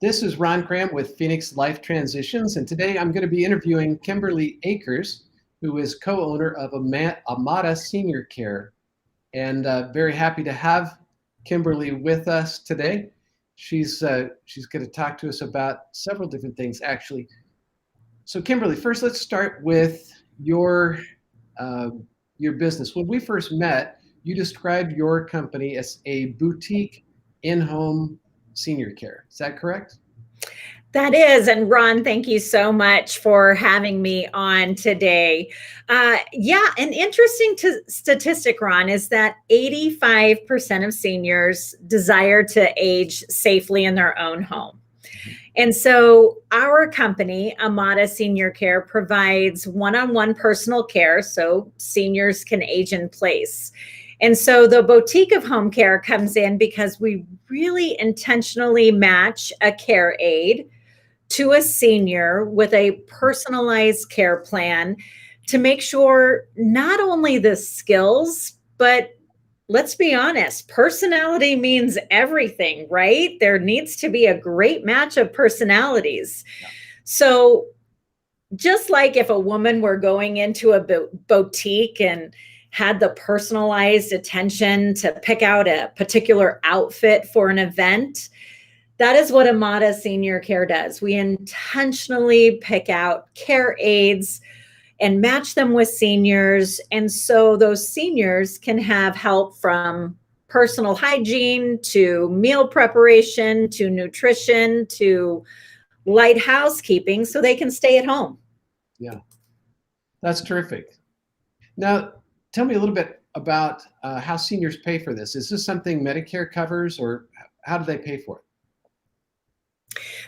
This is Ron Cram with Phoenix Life Transitions, and today I'm going to be interviewing Kimberly Akers, who is co-owner of Amada Senior Care. And very happy to have Kimberly with us today. She's going to talk to us about several different things, actually. So Kimberly, first let's start with your business. When we first met, you described your company as a boutique in-home senior care. Is that correct? That is. And Ron, thank you so much for having me on today. An interesting statistic, Ron, is that 85% of seniors desire to age safely in their own home. And so our company, Amada Senior Care, provides one-on-one personal care so seniors can age in place. And so the boutique of home care comes in because we really intentionally match a care aide to a senior with a personalized care plan to make sure not only the skills, but let's be honest, personality means everything, right? There needs to be a great match of personalities. Yeah. So just like if a woman were going into a boutique and had the personalized attention to pick out a particular outfit for an event, that is what Amada Senior Care does. We intentionally pick out care aides and match them with seniors. And so those seniors can have help from personal hygiene to meal preparation to nutrition to light housekeeping so they can stay at home. Yeah, that's terrific. Now, tell me a little bit about how seniors pay for this. Is this something Medicare covers, or how do they pay for it?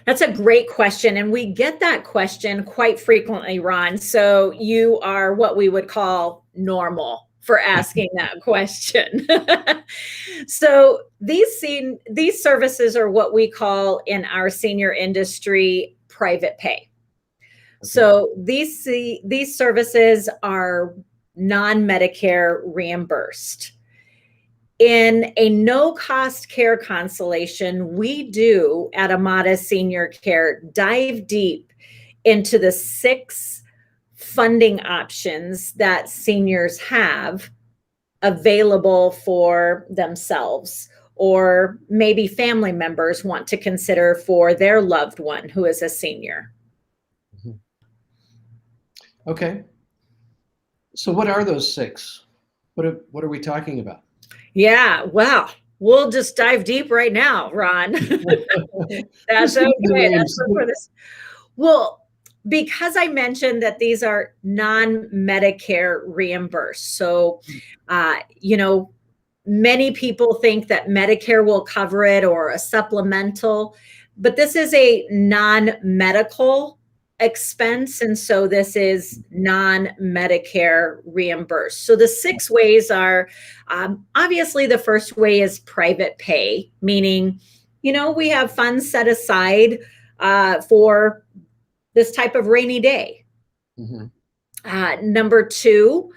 That's a great question. And we get that question quite frequently, Ron. So you are what we would call normal for asking that question. So these services are what we call in our senior industry private pay. Okay. So these services are non-Medicare reimbursed. In a no-cost care constellation, we do at Amada Senior Care dive deep into the 6 funding options that seniors have available for themselves, or maybe family members want to consider for their loved one who is a senior. Mm-hmm. Okay. So what are those 6? What are we talking about? Yeah, well, we'll just dive deep right now, Ron. That's okay. That's for this. Well, because I mentioned that these are non-Medicare reimbursed. So, many people think that Medicare will cover it or a supplemental, but this is a non-medical expense. And so this is non-Medicare reimbursed. So the 6 ways are, obviously the first way is private pay, meaning, we have funds set aside for this type of rainy day. Mm-hmm. Number 2,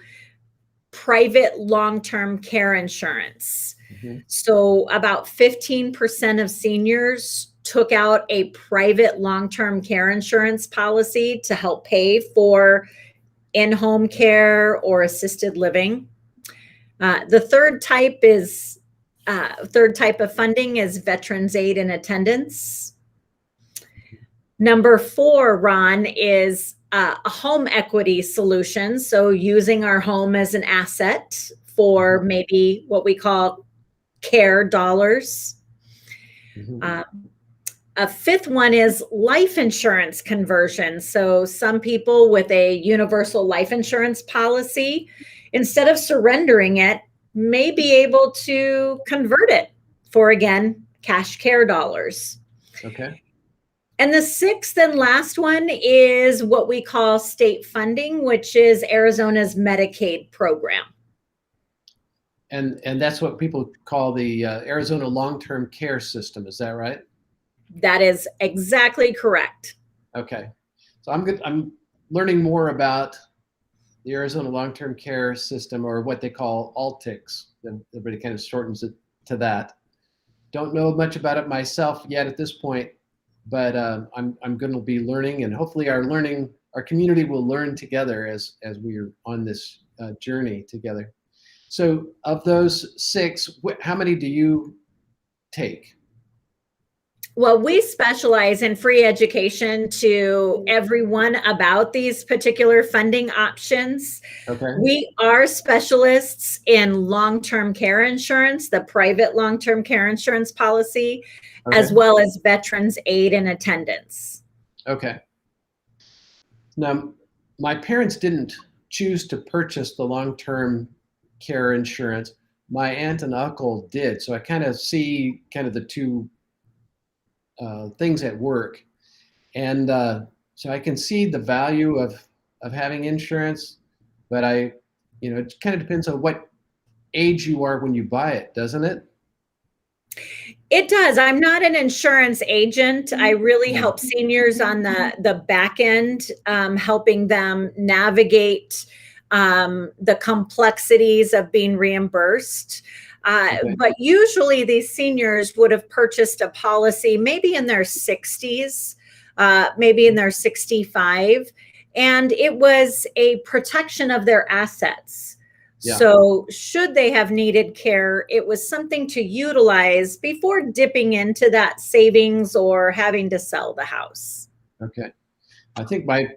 private long-term care insurance. Mm-hmm. So about 15% of seniors took out a private long-term care insurance policy to help pay for in-home care or assisted living. The third type of funding is veterans aid and attendance. Number 4, Ron, is a home equity solution. So using our home as an asset for maybe what we call care dollars. Mm-hmm. A 5th one is life insurance conversion. So some people with a universal life insurance policy, instead of surrendering it, may be able to convert it for, again, cash care dollars. Okay. And the 6th and last one is what we call state funding, which is Arizona's Medicaid program. And that's what people call the Arizona long-term care system. Is that right? That is exactly correct. Okay. So I'm learning more about the Arizona long-term care system, or what they call ALTICS. Everybody kind of shortens it to that. Don't know much about it myself yet at this point, but I'm going to be learning, and hopefully our community will learn together as we are on this journey together. So of those 6, how many do you take? Well, we specialize in free education to everyone about these particular funding options. Okay. We are specialists in long-term care insurance, the private long-term care insurance policy, Okay. as well as veterans aid and attendance. Okay. Now, my parents didn't choose to purchase the long-term care insurance. My aunt and uncle did. So I kind of see kind of the two things at work. And so I can see the value of having insurance, but it kind of depends on what age you are when you buy it, doesn't it? It does. I'm not an insurance agent. I really help seniors on the back end, helping them navigate the complexities of being reimbursed. Okay. But usually these seniors would have purchased a policy maybe in their 60s, maybe in their 65, and it was a protection of their assets. Yeah. So should they have needed care, it was something to utilize before dipping into that savings or having to sell the house. Okay. I think my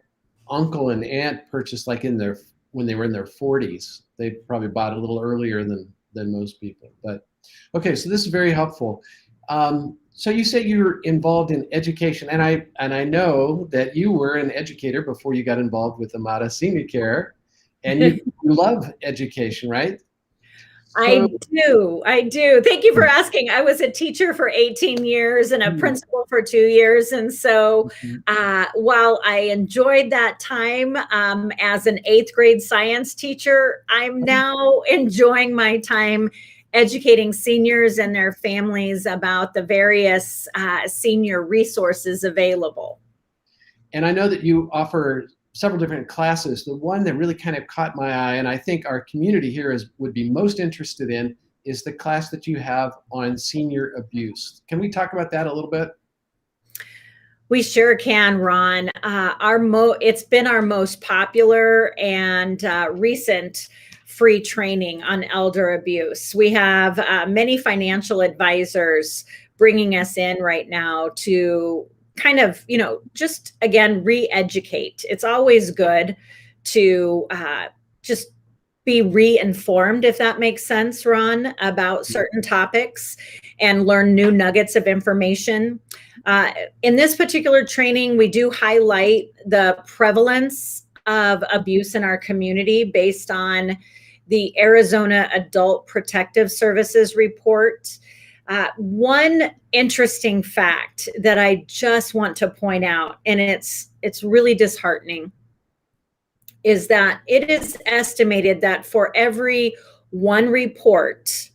uncle and aunt purchased like when they were in their 40s. They probably bought a little earlier than most people. But okay, so this is very helpful. So you say you're involved in education, and I know that you were an educator before you got involved with Amada Senior Care, and you love education, right? I do. Thank you for asking. I was a teacher for 18 years and a principal for 2 years. And so while I enjoyed that time as an 8th grade science teacher, I'm now enjoying my time educating seniors and their families about the various senior resources available. And I know that you offer several different classes. The one that really kind of caught my eye, and I think our community here would be most interested in, is the class that you have on senior abuse. Can we talk about that a little bit? We sure can, Ron. It's been our most popular and recent free training on elder abuse. We have many financial advisors bringing us in right now to kind of, just again, re-educate. It's always good to just be re-informed, if that makes sense, Ron, about certain topics and learn new nuggets of information. In this particular training, we do highlight the prevalence of abuse in our community based on the Arizona Adult Protective Services report. One interesting fact that I just want to point out, and it's really disheartening, is that it is estimated that for every one report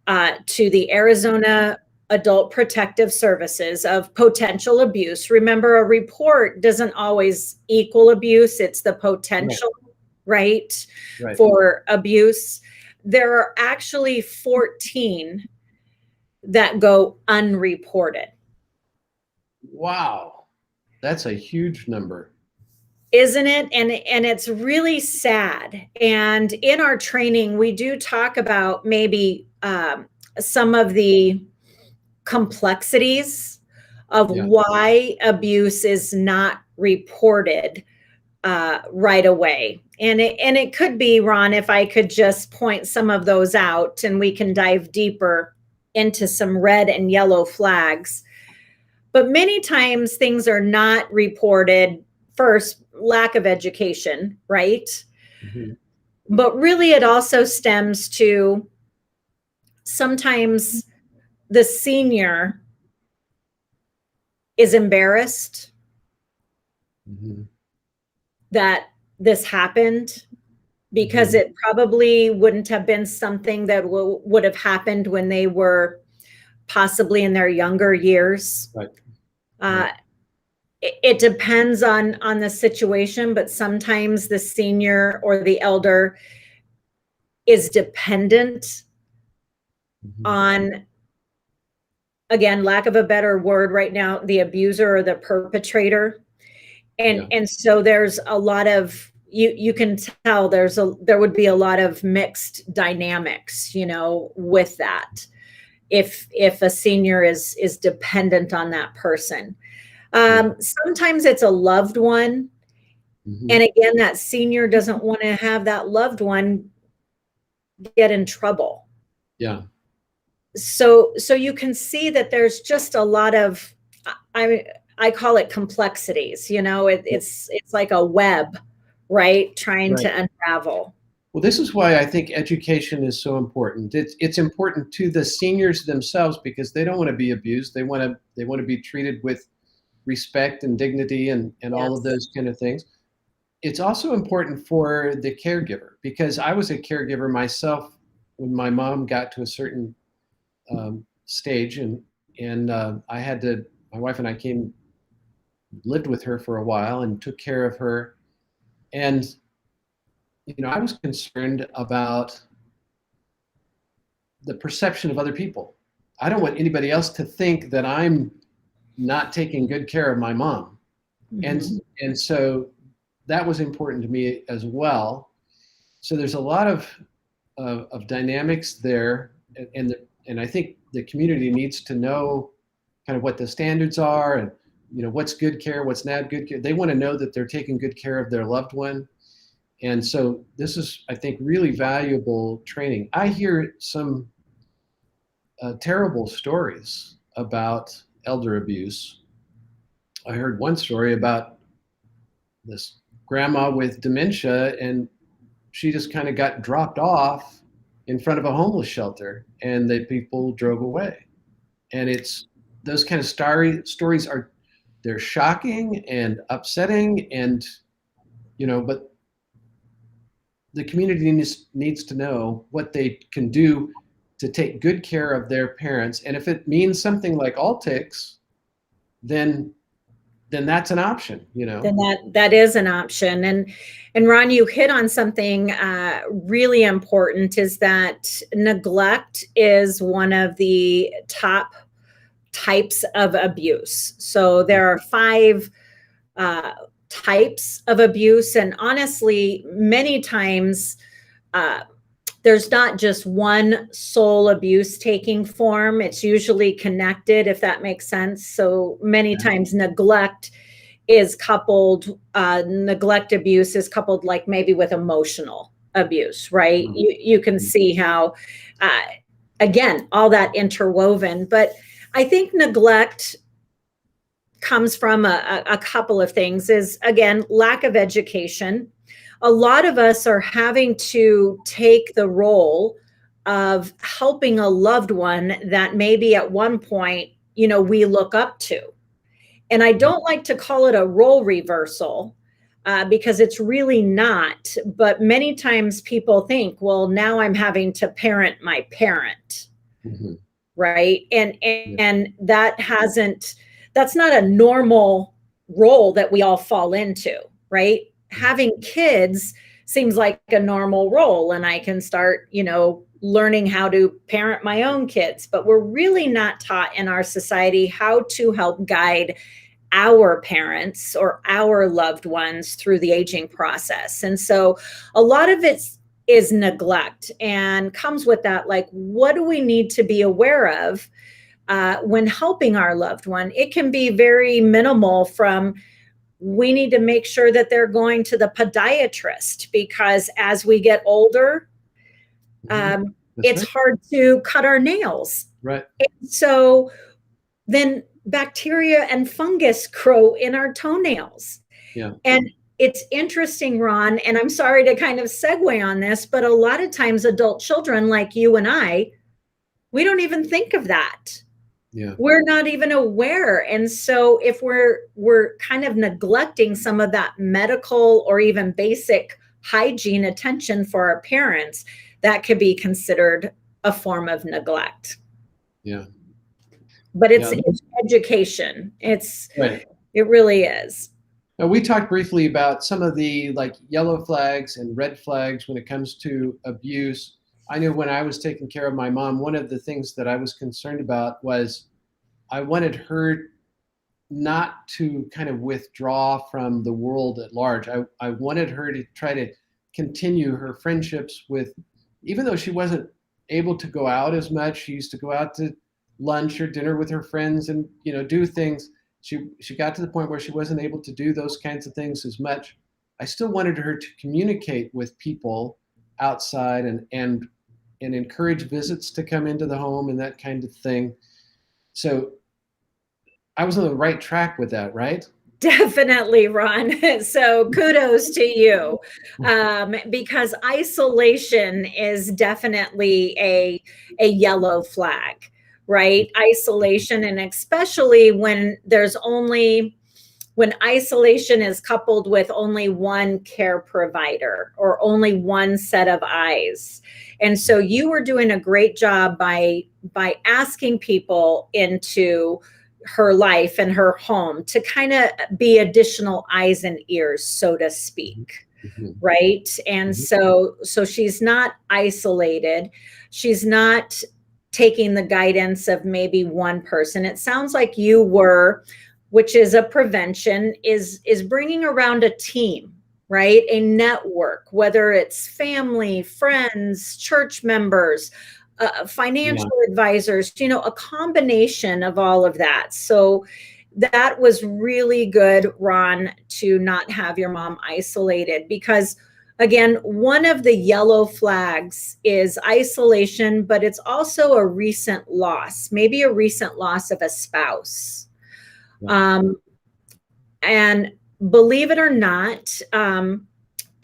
to the Arizona Adult Protective Services of potential abuse, remember, a report doesn't always equal abuse, it's the potential, right. For abuse. There are actually 14 that go unreported. Wow, that's a huge number. Isn't it? And it's really sad. And in our training, we do talk about maybe some of the complexities of why abuse is not reported right away. And it could be, Ron, if I could just point some of those out and we can dive deeper into some red and yellow flags. But many times things are not reported. First, lack of education, right? But really it also stems to sometimes the senior is embarrassed that this happened, because it probably wouldn't have been something that would have happened when they were possibly in their younger years. It depends on the situation, but sometimes the senior or the elder is dependent on again, lack of a better word right now, the abuser or the perpetrator. Yeah. And so there's a lot of, you can tell there would be a lot of mixed dynamics, with that. If a senior is dependent on that person. Sometimes it's a loved one. Mm-hmm. And again, that senior doesn't want to have that loved one get in trouble. Yeah. So you can see that there's just a lot of, I call it complexities, it's like a web, right? Trying to unravel. Well, this is why I think education is so important. It's important to the seniors themselves because they don't want to be abused. They want to be treated with respect and dignity and all of Yes. those kind of things. It's also important for the caregiver because I was a caregiver myself when my mom got to a certain stage, and my wife and I lived with her for a while and took care of her, and I was concerned about the perception of other people. I don't want anybody else to think that I'm not taking good care of my mom. Mm-hmm. And so that was important to me as well. So there's a lot of dynamics there, and I think the community needs to know kind of what the standards are and what's good care, what's not good care. They want to know that they're taking good care of their loved one. And so this is, I think, really valuable training. I hear some terrible stories about elder abuse. I heard one story about this grandma with dementia, and she just kind of got dropped off in front of a homeless shelter, and the people drove away. And it's those kind of stories they're shocking and upsetting, and but the community needs to know what they can do to take good care of their parents. And if it means something like Altics, then that's an option, Then that is an option. And Ron, you hit on something really important, is that neglect is one of the top types of abuse. So there are 5 types of abuse, and honestly, many times there's not just one sole abuse taking form. It's usually connected, if that makes sense. So many times neglect abuse is coupled like maybe with emotional abuse, right? Mm-hmm. You can see how, again, all that interwoven. But I think neglect comes from a couple of things. Is, again, lack of education. A lot of us are having to take the role of helping a loved one that maybe at one point, we look up to. And I don't like to call it a role reversal because it's really not. But many times people think, well, now I'm having to parent my parent. Mm-hmm. Right. And that's not a normal role that we all fall into. Right. Having kids seems like a normal role, and I can start, learning how to parent my own kids, but we're really not taught in our society how to help guide our parents or our loved ones through the aging process. And so a lot of it is neglect, and comes with that, like, what do we need to be aware of when helping our loved one? It can be very minimal, from we need to make sure that they're going to the podiatrist, because as we get older, it's hard to cut our nails. Right. And so then bacteria and fungus grow in our toenails. Yeah. And it's interesting, Ron, and I'm sorry to kind of segue on this, but a lot of times adult children like you and I, we don't even think of that. Yeah. We're not even aware. And so if we're kind of neglecting some of that medical or even basic hygiene attention for our parents, that could be considered a form of neglect. Yeah. But it's education. It really is. Now, we talked briefly about some of the yellow flags and red flags when it comes to abuse. I know when I was taking care of my mom, one of the things that I was concerned about was I wanted her not to kind of withdraw from the world at large. I wanted her to try to continue her friendships with, even though she wasn't able to go out as much, she used to go out to lunch or dinner with her friends and, do things. She got to the point where she wasn't able to do those kinds of things as much. I still wanted her to communicate with people outside and encourage visits to come into the home and that kind of thing. So I was on the right track with that, right? Definitely, Ron. So kudos to you, because isolation is definitely a yellow flag, right? Isolation, and especially when isolation is coupled with only one care provider or only one set of eyes. And so you were doing a great job by asking people into her life and her home to kind of be additional eyes and ears, so to speak. Mm-hmm. Right. And so she's not isolated. She's not taking the guidance of maybe one person. It sounds like you were, which is a prevention, is bringing around a team, right? A network, whether it's family, friends, church members, financial advisors, a combination of all of that. So that was really good, Ron, to not have your mom isolated, because again, one of the yellow flags is isolation, but it's also a recent loss, maybe a recent loss of a spouse. And believe it or not,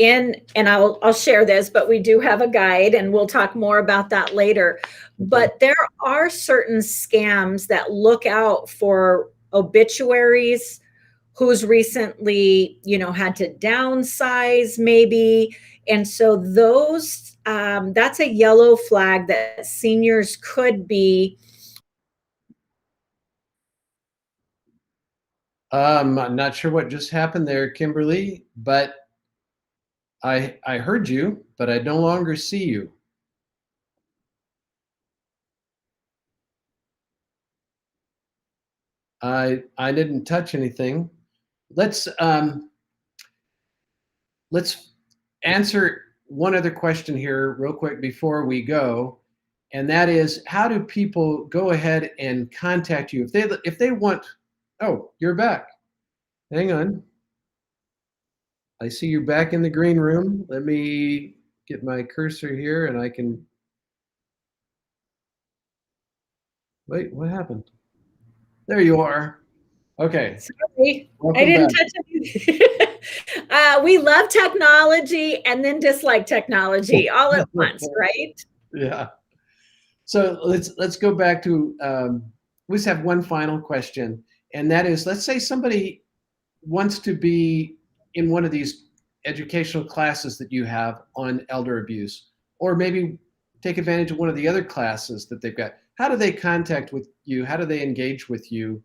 and I'll share this, but we do have a guide and we'll talk more about that later. But there are certain scams that look out for obituaries, who's recently, had to downsize maybe. And so those, that's a yellow flag that seniors could be. I'm not sure what just happened there, Kimberly, but I heard you, but I no longer see you. I didn't touch anything. Let's answer one other question here real quick before we go, and that is, how do people go ahead and contact you if they want? Oh, you're back. Hang on. I see you back in the green room. Let me get my cursor here and I can. Wait, what happened? There you are. Okay. Sorry, I didn't touch anything. We love technology and then dislike technology all at once, right? Yeah. So let's go back to, we just have one final question, and that is, let's say somebody wants to be in one of these educational classes that you have on elder abuse, or maybe take advantage of one of the other classes that they've got. How do they contact with you? How do they engage with you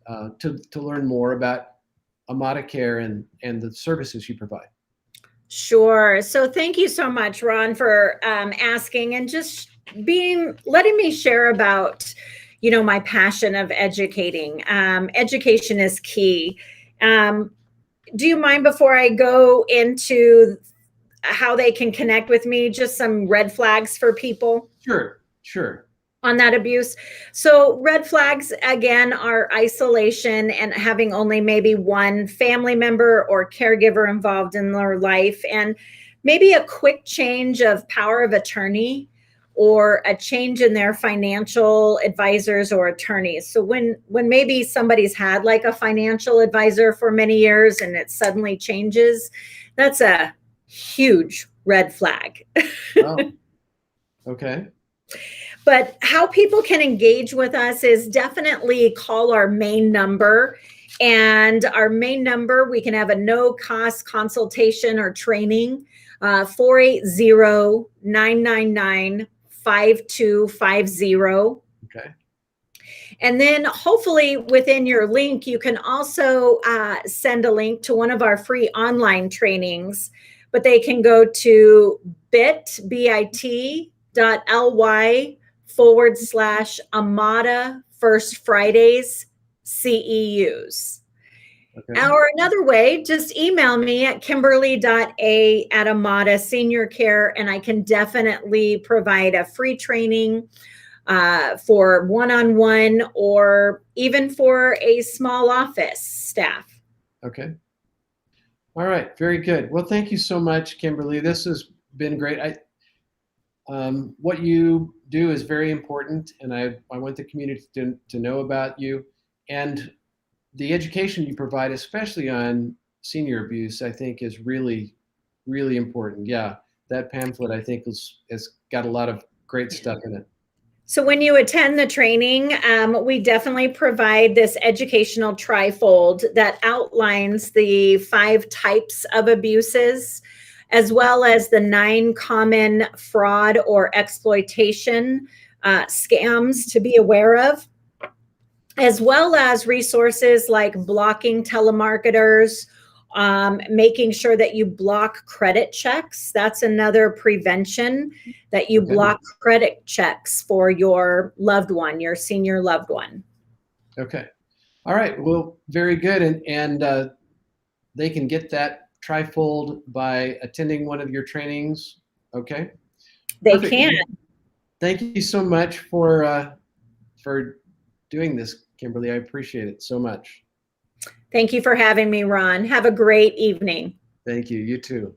to learn more about Amada Care and the services you provide? Sure. So thank you so much, Ron, for asking and just letting me share about, my passion of educating. Education is key. Do you mind, before I go into how they can connect with me, just some red flags for people? Sure. On that abuse. So red flags, again, are isolation and having only maybe one family member or caregiver involved in their life, and maybe a quick change of power of attorney or a change in their financial advisors or attorneys. So when maybe somebody's had like a financial advisor for many years and it suddenly changes, that's a huge red flag. Oh, okay. But how people can engage with us is definitely call our main number. And our main number, we can have a no-cost consultation or training, 480-999-5250. Okay. And then hopefully within your link, you can also send a link to one of our free online trainings, but they can go to bit.ly/Amada First Fridays CEUs. Okay. Or another way, just email me at kimberly.a@Amada Senior Care, and I can definitely provide a free training for one-on-one or even for a small office staff. Okay. All right. Very good. Well, thank you so much, Kimberly. This has been great. What you do is very important, and I want the community to know about you. And the education you provide, especially on senior abuse, I think is really, really important. Yeah, that pamphlet I think has got a lot of great stuff in it. So when you attend the training, we definitely provide this educational trifold that outlines the 5 types of abuses, as well as the 9 common fraud or exploitation scams to be aware of, as well as resources like blocking telemarketers, making sure that you block credit checks. That's another prevention, that you block credit checks for your loved one, your senior loved one. Okay. All right. Well, very good. And they can get that trifold by attending one of your trainings. Okay. They Perfect. can. Thank you so much for doing this, Kimberly. I appreciate it so much. Thank you for having me, Ron. Have a great evening. Thank you. You too.